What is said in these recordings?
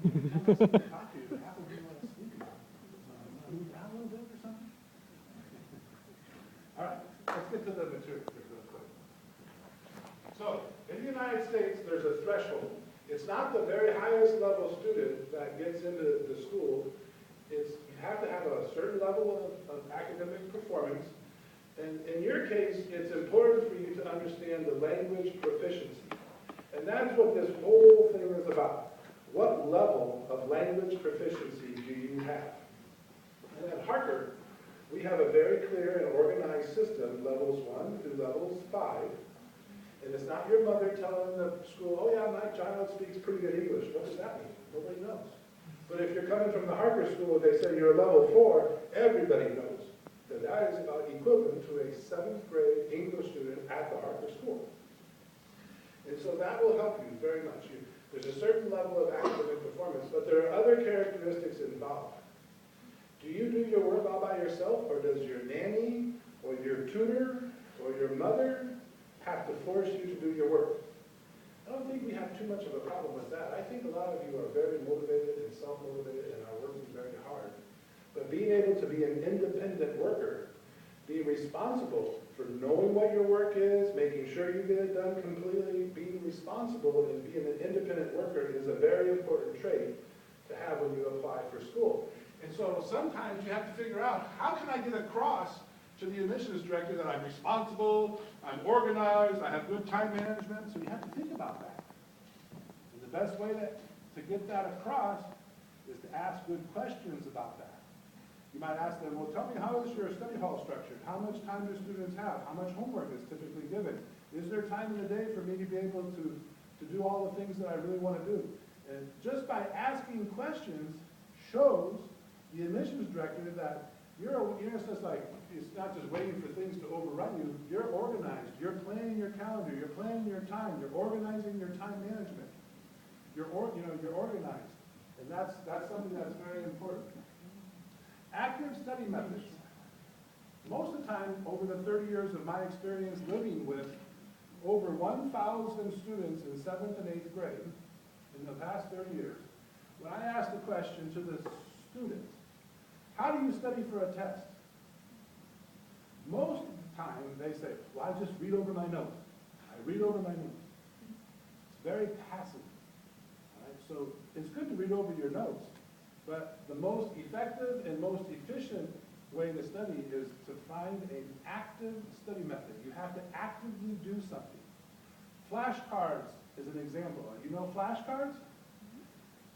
Talk to you, half of you want to speak about it. Move down a little bit or something? All right, let's get to the material here real quick. So, in the United States, there's a threshold. It's not the very highest level student that gets into the school. You have to have a certain level of academic performance. And in your case, it's important for you to understand the language proficiency. And that's what this whole thing is about. What level of language proficiency do you have? And at Harker, we have a very clear and organized system, levels 1 through levels 5. And it's not your mother telling the school, oh yeah, my child speaks pretty good English. What does that mean? Nobody knows. But if you're coming from the Harker School, they say you're a level 4, everybody knows that that is about equivalent to a 7th grade English student at the Harker School. And so that will help you very much. There's a certain level of academic performance, but there are other characteristics involved. Do you do your work all by yourself, or does your nanny, or your tutor, or your mother have to force you to do your work? I don't think we have too much of a problem with that. I think a lot of you are very motivated and self-motivated and are working very hard. But being able to be an independent worker, being responsible for knowing what your work is, making sure you get it done completely, being responsible and being an independent worker is a very important trait to have when you apply for school. And so sometimes you have to figure out, how can I get across to the admissions director that I'm responsible, I'm organized, I have good time management? So you have to think about that. And the best way to get that across is to ask good questions about that. You might ask them, well, tell me, how is your study hall structured? How much time do students have? How much homework is typically given? Is there time in the day for me to be able to do all the things that I really want to do? And just by asking questions shows the admissions director that it's just like, it's not just waiting for things to overrun you. You're organized. You're planning your calendar. You're planning your time. You're organizing your time management. You're organized. And that's something that's very important. Active study methods. Most of the time, over the 30 years of my experience living with over 1,000 students in 7th and 8th grade in the past 30 years, when I asked the question to the students, how do you study for a test? Most of the time, they say, well, I just read over my notes. I read over my notes. It's very passive. All right? So it's good to read over your notes, but the most effective and most efficient way to study is to find an active study method. You have to actively do something. Flashcards is an example. You know flashcards?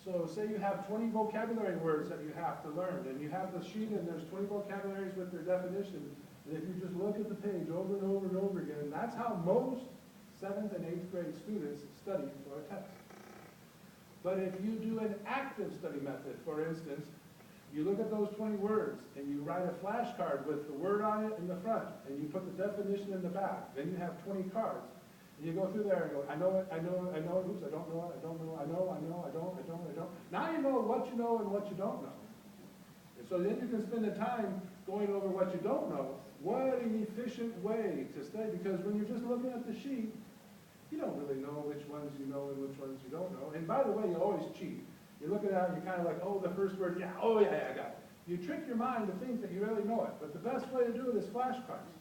So say you have 20 vocabulary words that you have to learn, and you have the sheet and there's 20 vocabularies with their definition, and if you just look at the page over and over and over again, that's how most 7th and 8th grade students study for a test. But if you do an active study method, for instance, you look at those 20 words and you write a flashcard with the word on it in the front, and you put the definition in the back, then you have 20 cards. And you go through there and go, I know it, I know it, I know it, oops, I don't know it, I don't know, I know, I know, I don't, I don't, I don't. Now you know what you know and what you don't know. And so then you can spend the time going over what you don't know. What an efficient way to study, because when you're just looking at the sheet, you don't really know which ones you know and which ones you don't know. And by the way, you always cheat. You're looking at it, you're kind of like, oh, the first word, yeah, oh yeah, I got it. You trick your mind to think that you really know it. But the best way to do it is flashcards.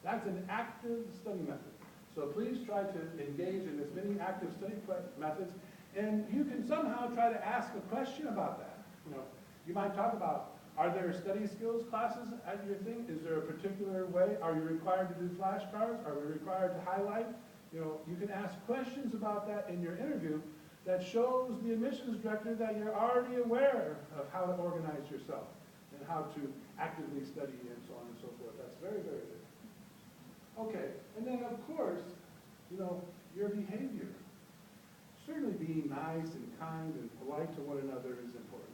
That's an active study method. So please try to engage in as many active study methods, and you can somehow try to ask a question about that. You might talk about, are there study skills classes at your thing? Is there a particular way? Are you required to do flashcards? Are we required to highlight? You can ask questions about that in your interview that shows the admissions director that you're already aware of how to organize yourself and how to actively study and so on and so forth. That's very, very good. Okay, and then of course, your behavior. Certainly being nice and kind and polite to one another is important.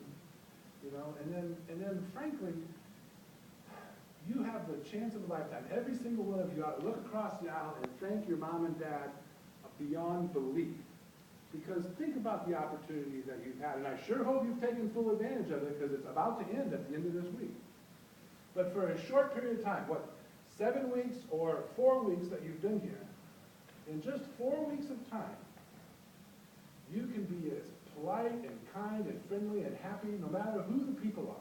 And then frankly, you have the chance of a lifetime. Every single one of you ought to look across the aisle and thank your mom and dad beyond belief. Because think about the opportunity that you've had, and I sure hope you've taken full advantage of it, because it's about to end at the end of this week. But for a short period of time, 7 weeks or 4 weeks that you've been here, in just 4 weeks of time, you can be as polite polite and kind and friendly and happy, no matter who the people are.